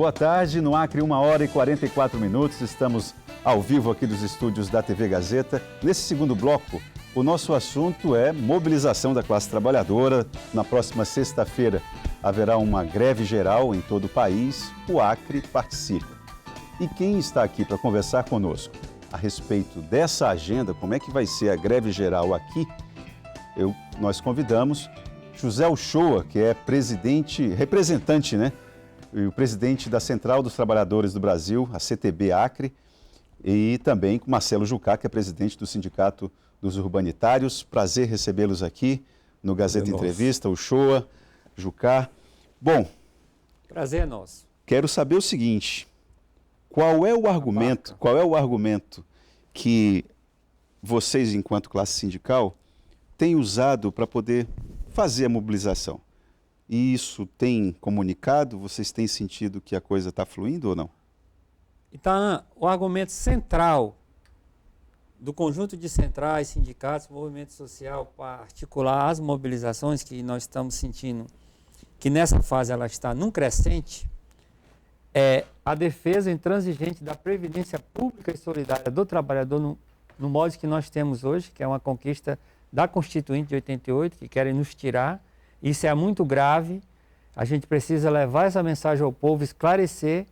Boa tarde, no Acre, 1h44. Estamos ao vivo aqui dos estúdios da TV Gazeta. Nesse segundo bloco, o nosso assunto é mobilização da classe trabalhadora. Na próxima sexta-feira haverá uma greve geral em todo o país. O Acre participa. E quem está aqui para conversar conosco a respeito dessa agenda, como é que vai ser a greve geral aqui, nós convidamos José Uchoa, que é representante, e o presidente da Central dos Trabalhadores do Brasil, a CTB Acre, e também com Marcelo Jucá, que é presidente do Sindicato dos Urbanitários. Prazer recebê-los aqui no Gazeta Entrevista, Uchoa, Jucá. Bom, prazer é nosso. Quero saber o seguinte, qual é o argumento que vocês, enquanto classe sindical, têm usado para poder fazer a mobilização? E isso tem comunicado? Vocês têm sentido que a coisa está fluindo ou não? Então, o argumento central do conjunto de centrais, sindicatos, movimento social para articular as mobilizações que nós estamos sentindo que nessa fase ela está num crescente, é a defesa intransigente da previdência pública e solidária do trabalhador no modo que nós temos hoje, que é uma conquista da Constituinte de 88, que querem nos tirar. Isso é muito grave. A gente precisa levar essa mensagem ao povo, esclarecer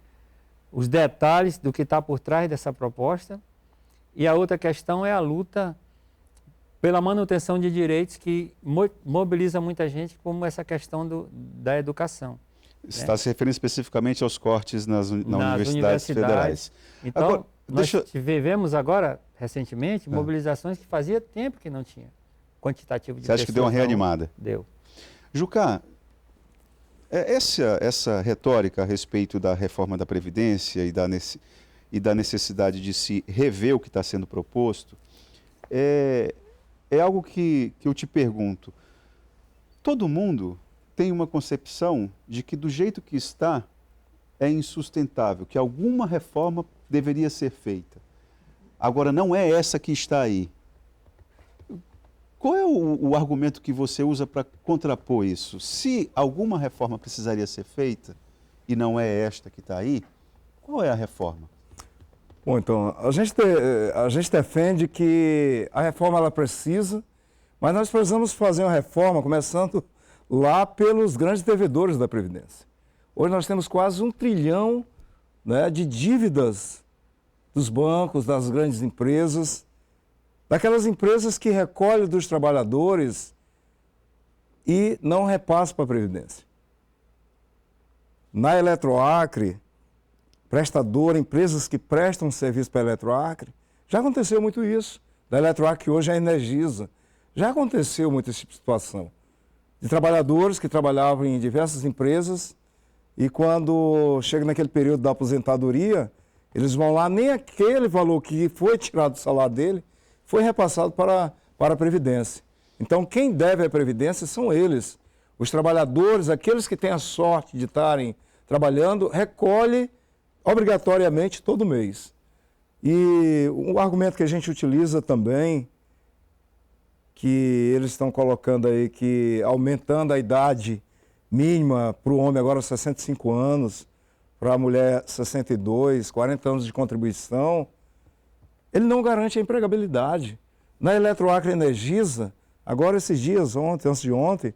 os detalhes do que está por trás dessa proposta. E a outra questão é a luta pela manutenção de direitos que mobiliza muita gente, como essa questão da educação. Você está se referindo especificamente aos cortes nas universidades federais. Então, agora, nós vivemos agora, recentemente, mobilizações que fazia tempo que não tinha quantitativo de pessoas. Você acha que deu uma reanimada? Deu. Jucá, essa retórica a respeito da reforma da Previdência e da necessidade de se rever o que está sendo proposto, é algo que eu te pergunto. Todo mundo tem uma concepção de que do jeito que está é insustentável, que alguma reforma deveria ser feita. Agora, não é essa que está aí. Qual é o argumento que você usa para contrapor isso? Se alguma reforma precisaria ser feita e não é esta que está aí, qual é a reforma? Bom, então, a gente defende que a reforma ela precisa, mas nós precisamos fazer uma reforma começando lá pelos grandes devedores da Previdência. Hoje nós temos quase 1 trilhão, de dívidas dos bancos, das grandes empresas, daquelas empresas que recolhem dos trabalhadores e não repassam para a Previdência. Na Eletroacre, empresas que prestam serviço para a Eletroacre, já aconteceu muito isso. Da Eletroacre, que hoje é a Energisa, já aconteceu muito essa situação. De trabalhadores que trabalhavam em diversas empresas e quando chega naquele período da aposentadoria, eles vão lá, nem aquele valor que foi tirado do salário dele foi repassado para a Previdência. Então, quem deve à Previdência são eles. Os trabalhadores, aqueles que têm a sorte de estarem trabalhando, recolhem obrigatoriamente todo mês. E um argumento que a gente utiliza também, que eles estão colocando aí, que aumentando a idade mínima para o homem agora 65 anos, para a mulher 62, 40 anos de contribuição, ele não garante a empregabilidade. Na Eletroacre Energisa, agora esses dias, antes de ontem,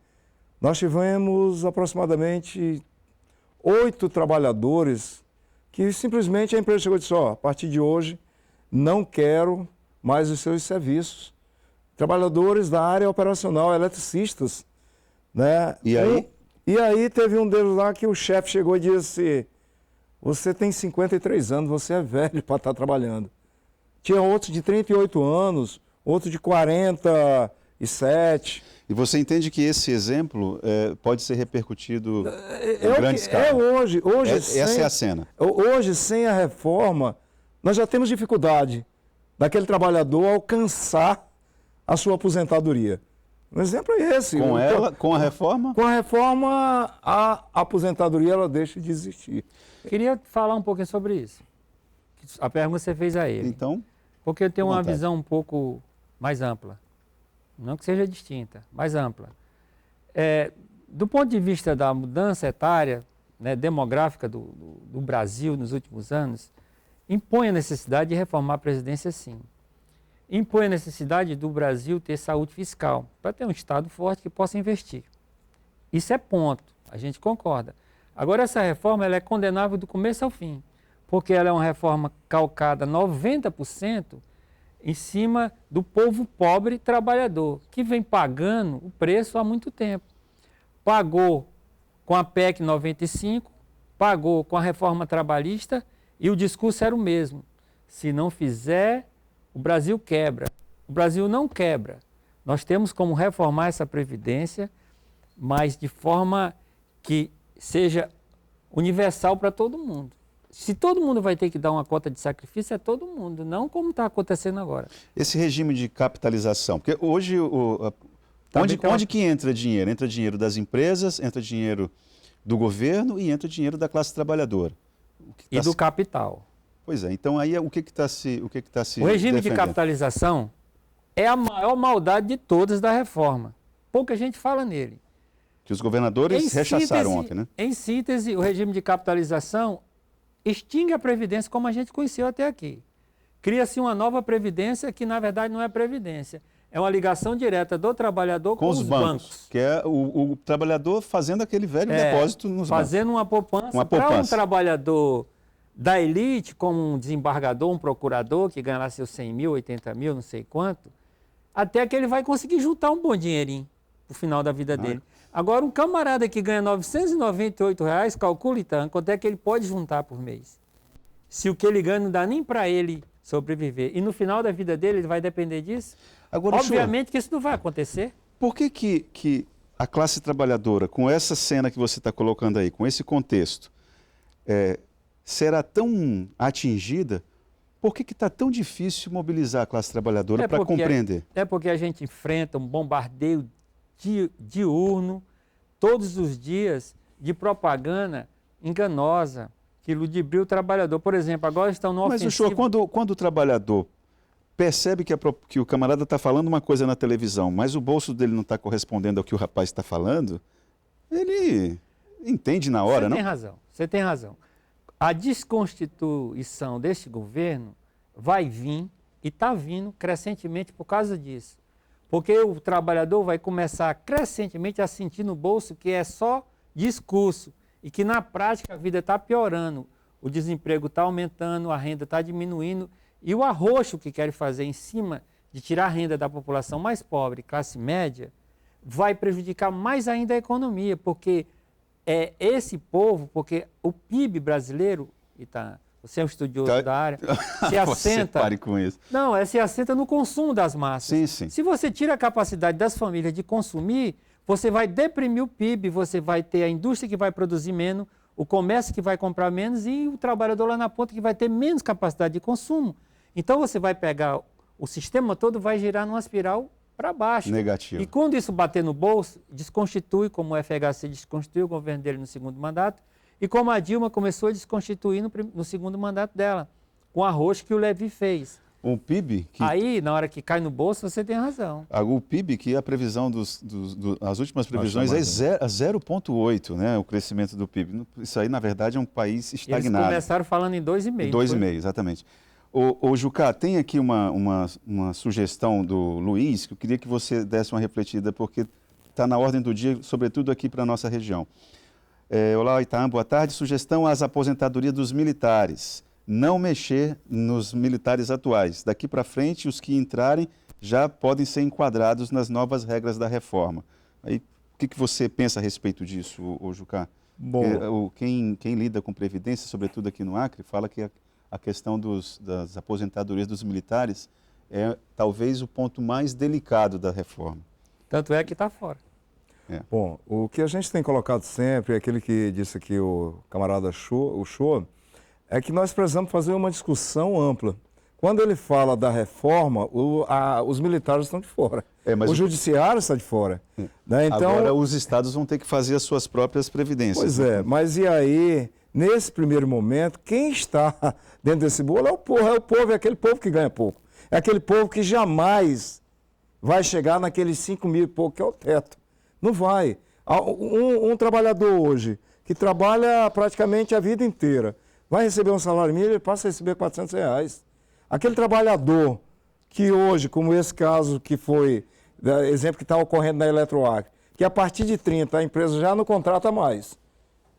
nós tivemos aproximadamente 8 trabalhadores que simplesmente a empresa chegou e disse, a partir de hoje não quero mais os seus serviços. Trabalhadores da área operacional, eletricistas. E aí teve um deles lá que o chefe chegou e disse, você tem 53 anos, você é velho para estar trabalhando. Tinha outros de 38 anos, outro de 47. E você entende que esse exemplo pode ser repercutido em grande escala? Hoje essa é a cena. Hoje, sem a reforma, nós já temos dificuldade daquele trabalhador alcançar a sua aposentadoria. Um exemplo é esse. Com a reforma? Com a reforma, a aposentadoria ela deixa de existir. Queria falar um pouquinho sobre isso. A pergunta que você fez a ele. Então, porque eu tenho uma visão um pouco mais ampla. Não que seja distinta, mais ampla. Do ponto de vista da mudança etária, né, demográfica do Brasil nos últimos anos, impõe a necessidade de reformar a Previdência, sim. Impõe a necessidade do Brasil ter saúde fiscal, para ter um Estado forte que possa investir. Isso é ponto, a gente concorda. Agora, essa reforma ela é condenável do começo ao fim, porque ela é uma reforma calcada 90% em cima do povo pobre trabalhador, que vem pagando o preço há muito tempo. Pagou com a PEC 95, pagou com a reforma trabalhista e o discurso era o mesmo. Se não fizer, o Brasil quebra. O Brasil não quebra. Nós temos como reformar essa Previdência, mas de forma que seja universal para todo mundo. Se todo mundo vai ter que dar uma cota de sacrifício, é todo mundo, não como está acontecendo agora. Esse regime de capitalização, porque hoje onde que entra dinheiro? Entra dinheiro das empresas, entra dinheiro do governo e entra dinheiro da classe trabalhadora. E do capital. Pois é, então aí o que está se O regime de defendendo? capitalização é a maior maldade de todas da reforma. Pouca gente fala nele. Que os governadores rechaçaram ontem, né? Em síntese, o regime de capitalização extingue a Previdência como a gente conheceu até aqui. Cria-se uma nova Previdência que, na verdade, não é Previdência. É uma ligação direta do trabalhador com os bancos. Que é o trabalhador fazendo aquele velho depósito nos bancos. Fazendo uma poupança para um trabalhador da elite, como um desembargador, um procurador, que ganha lá seus 100 mil, 80 mil, não sei quanto, até que ele vai conseguir juntar um bom dinheirinho no final da vida dele. Agora, um camarada que ganha R$ 998, calcula então quanto é que ele pode juntar por mês. Se o que ele ganha não dá nem para ele sobreviver. E no final da vida dele, ele vai depender disso? Agora, obviamente que isso não vai acontecer. Por que a classe trabalhadora, com essa cena que você está colocando aí, com esse contexto, será tão atingida? Por que está tão difícil mobilizar a classe trabalhadora para compreender? É porque a gente enfrenta um bombardeio diurno, todos os dias, de propaganda enganosa, que ludibria o trabalhador. Por exemplo, agora estão no ofensivo... Mas, senhor, quando o trabalhador percebe que o camarada está falando uma coisa na televisão, mas o bolso dele não está correspondendo ao que o rapaz está falando, ele entende na hora, não? Você tem razão. A desconstituição deste governo vai vir, e está vindo crescentemente por causa disso. Porque o trabalhador vai começar crescentemente a sentir no bolso que é só discurso e que na prática a vida está piorando. O desemprego está aumentando, a renda está diminuindo e o arroxo que querem fazer em cima de tirar a renda da população mais pobre, classe média, vai prejudicar mais ainda a economia, porque esse povo, porque o PIB brasileiro, você é um estudioso da área, se assenta... Pare com isso. Não, se assenta no consumo das massas. Sim, sim. Se você tira a capacidade das famílias de consumir, você vai deprimir o PIB, você vai ter a indústria que vai produzir menos, o comércio que vai comprar menos e o trabalhador lá na ponta que vai ter menos capacidade de consumo. Então você vai pegar, o sistema todo vai girar numa espiral para baixo. Negativo. E quando isso bater no bolso, desconstitui, como o FHC desconstituiu o governo dele no segundo mandato, e como a Dilma começou a desconstituir no segundo mandato dela, com o arroxo que o Levi fez. Um PIB que... Aí, na hora que cai no bolso, você tem razão. O PIB, que a previsão as últimas previsões é 0,8, né, o crescimento do PIB. Isso aí, na verdade, é um país estagnado. Eles começaram falando em 2,5. 2,5, exatamente. Ô Jucá, tem aqui uma sugestão do Luiz, que eu queria que você desse uma refletida, porque está na ordem do dia, sobretudo aqui para a nossa região. Olá, Itaam, boa tarde. Sugestão às aposentadorias dos militares. Não mexer nos militares atuais. Daqui para frente, os que entrarem já podem ser enquadrados nas novas regras da reforma. Aí, o que você pensa a respeito disso, Jucá? Bom, quem lida com previdência, sobretudo aqui no Acre, fala que a questão das aposentadorias dos militares é talvez o ponto mais delicado da reforma. Tanto é que está fora. Bom, o que a gente tem colocado sempre, aquele que disse aqui o camarada Show, é que nós precisamos fazer uma discussão ampla. Quando ele fala da reforma, os militares estão de fora. O judiciário está de fora. Né? Então, agora os estados vão ter que fazer as suas próprias previdências. Pois é, mas e aí, nesse primeiro momento, quem está dentro desse bolo é o povo, é aquele povo que ganha pouco. É aquele povo que jamais vai chegar naqueles 5 mil e pouco, que é o teto. Não vai. Um trabalhador hoje que trabalha praticamente a vida inteira, vai receber um salário mínimo, ele passa a receber R$ 400. Aquele trabalhador que hoje, como esse caso que foi, exemplo que está ocorrendo na Eletroacre, que a partir de 30 a empresa já não contrata mais.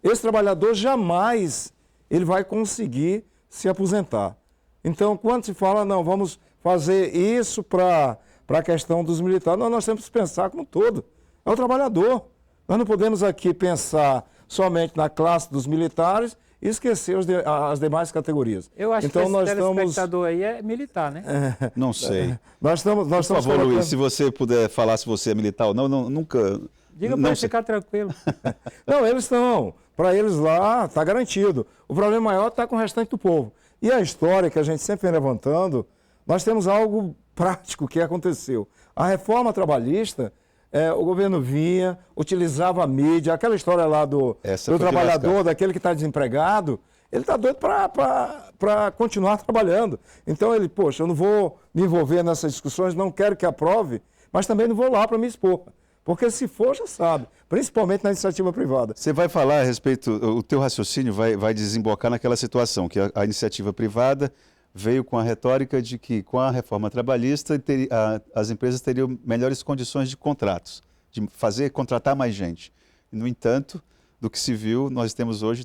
Esse trabalhador jamais ele vai conseguir se aposentar. Então, quando se fala, não, vamos fazer isso para a questão dos militares, nós temos que pensar como um todo. É o trabalhador. Nós não podemos aqui pensar somente na classe dos militares e esquecer as demais categorias. Eu acho então, que esse telespectador aí é militar, né? Não sei. Nós estamos Por favor, colocando... Luiz, se você puder falar se você é militar ou não, nunca... Diga para ele ficar tranquilo. Não, eles estão. Para eles lá, está garantido. O problema maior está com o restante do povo. E a história que a gente sempre vem levantando, nós temos algo prático que aconteceu. A reforma trabalhista, o governo vinha, utilizava a mídia, aquela história lá do trabalhador, daquele que está desempregado, ele está doido para continuar trabalhando. Então ele, poxa, eu não vou me envolver nessas discussões, não quero que aprove, mas também não vou lá para me expor. Porque se for, já sabe, principalmente na iniciativa privada. Você vai falar a respeito, o teu raciocínio vai desembocar naquela situação, que a iniciativa privada veio com a retórica de que com a reforma trabalhista as empresas teriam melhores condições de contratos, de contratar mais gente. No entanto, do que se viu, nós temos hoje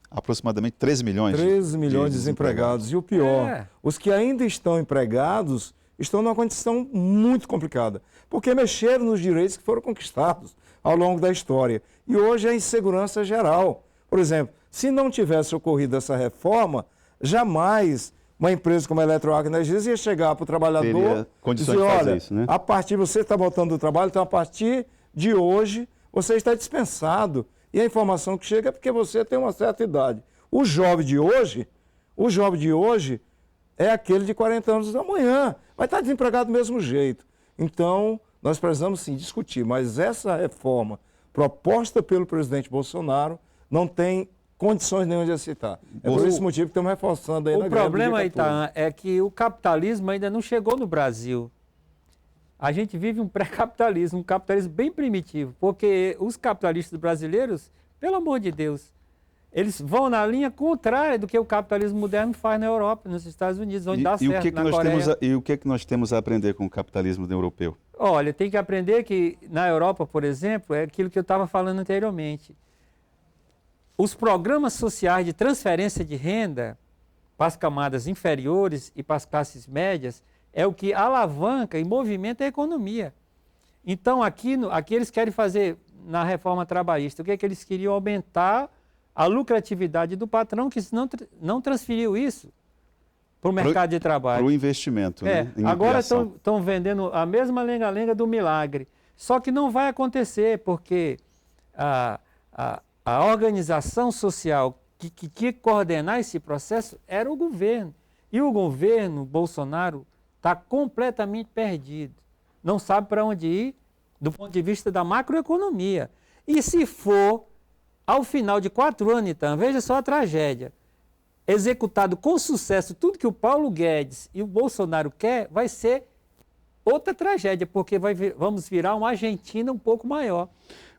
aproximadamente 13 milhões. 13 milhões de desempregados. E o pior, os que ainda estão empregados estão numa condição muito complicada, porque mexeram nos direitos que foram conquistados ao longo da história. E hoje é insegurança geral. Por exemplo, se não tivesse ocorrido essa reforma, jamais uma empresa como a Eletroacre ia chegar para o trabalhador e dizer, olha, isso, né? A partir você está voltando do trabalho, então a partir de hoje você está dispensado. E a informação que chega é porque você tem uma certa idade. O jovem de hoje é aquele de 40 anos da manhã. Vai estar desempregado do mesmo jeito. Então, nós precisamos sim discutir, mas essa reforma proposta pelo presidente Bolsonaro não tem condições nenhuma de aceitar. É por esse motivo que estamos reforçando aí na greve. O problema, Itaã, é que o capitalismo ainda não chegou no Brasil. A gente vive um pré-capitalismo, um capitalismo bem primitivo, porque os capitalistas brasileiros, pelo amor de Deus, eles vão na linha contrária do que o capitalismo moderno faz na Europa, nos Estados Unidos, onde dá certo, na Coreia. E o que é que nós temos a aprender com o capitalismo europeu? Olha, tem que aprender que na Europa, por exemplo, é aquilo que eu estava falando anteriormente. Os programas sociais de transferência de renda para as camadas inferiores e para as classes médias é o que alavanca e movimenta a economia. Então, aqui eles querem fazer, na reforma trabalhista, o que é que eles queriam? Aumentar a lucratividade do patrão, que não transferiu isso para o mercado de trabalho. Para o investimento, né? Agora estão vendendo a mesma lenga-lenga do milagre. Só que não vai acontecer, porque a organização social que tinha que coordenar esse processo era o governo. E o governo Bolsonaro está completamente perdido. Não sabe para onde ir do ponto de vista da macroeconomia. E se for, ao final de 4 anos, então, veja só a tragédia, executado com sucesso tudo que o Paulo Guedes e o Bolsonaro quer, vai ser outra tragédia, porque vamos virar uma Argentina um pouco maior.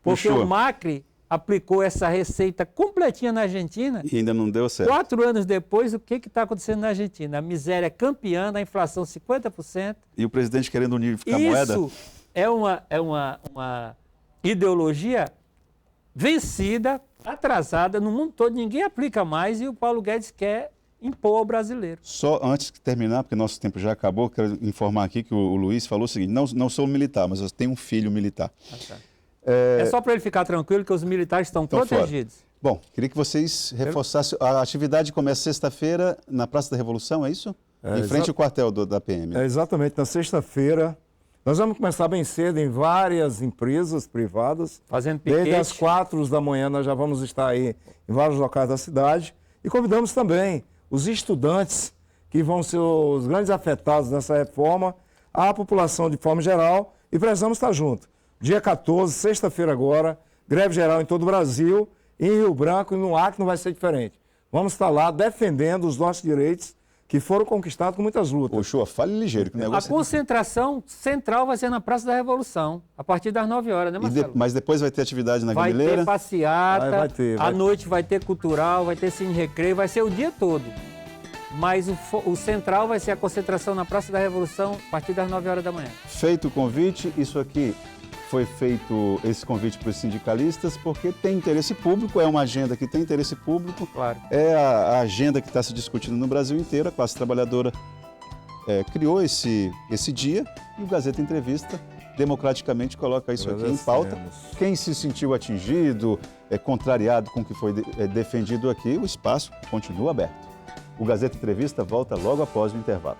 Porque o Macri aplicou essa receita completinha na Argentina. E ainda não deu certo. 4 anos depois, o que está acontecendo na Argentina? A miséria é campeã, a inflação 50%. E o presidente querendo unificar a moeda? Isso é uma ideologia vencida, atrasada no mundo todo. Ninguém aplica mais e o Paulo Guedes quer impor ao brasileiro. Só antes de terminar, porque nosso tempo já acabou, quero informar aqui que o Luiz falou o seguinte, não sou militar, mas eu tenho um filho militar. Tá. É só para ele ficar tranquilo que os militares estão protegidos. Fora. Bom, queria que vocês reforçassem. A atividade começa sexta-feira na Praça da Revolução, é isso? Em frente ao quartel da PM. Exatamente, na sexta-feira. Nós vamos começar bem cedo em várias empresas privadas. Fazendo piquete. Desde as 4 da manhã nós já vamos estar aí em vários locais da cidade. E convidamos também os estudantes, que vão ser os grandes afetados nessa reforma, a população de forma geral, e precisamos estar juntos. Dia 14, sexta-feira agora, greve geral em todo o Brasil, em Rio Branco e no Acre não vai ser diferente. Vamos estar lá defendendo os nossos direitos, que foram conquistados com muitas lutas. Ô, Shoa, fale ligeiro, que o A negócio concentração central vai ser na Praça da Revolução, a partir das 9 horas, né, Marcelo? Mas depois vai ter atividade na Vai Gamileira? ter passeata, Vai ter. à noite vai ter cultural, vai ter cine recreio, vai ser o dia todo. Mas o central vai ser a concentração na Praça da Revolução, a partir das 9 horas da manhã. Feito o convite, isso aqui foi feito, esse convite para os sindicalistas, porque tem interesse público, é uma agenda que tem interesse público, Claro. é a agenda que está se discutindo no Brasil inteiro, a classe trabalhadora criou esse dia e o Gazeta Entrevista democraticamente coloca isso aqui em pauta. Quem se sentiu atingido, contrariado com o que foi defendido aqui, o espaço continua aberto. O Gazeta Entrevista volta logo após o intervalo.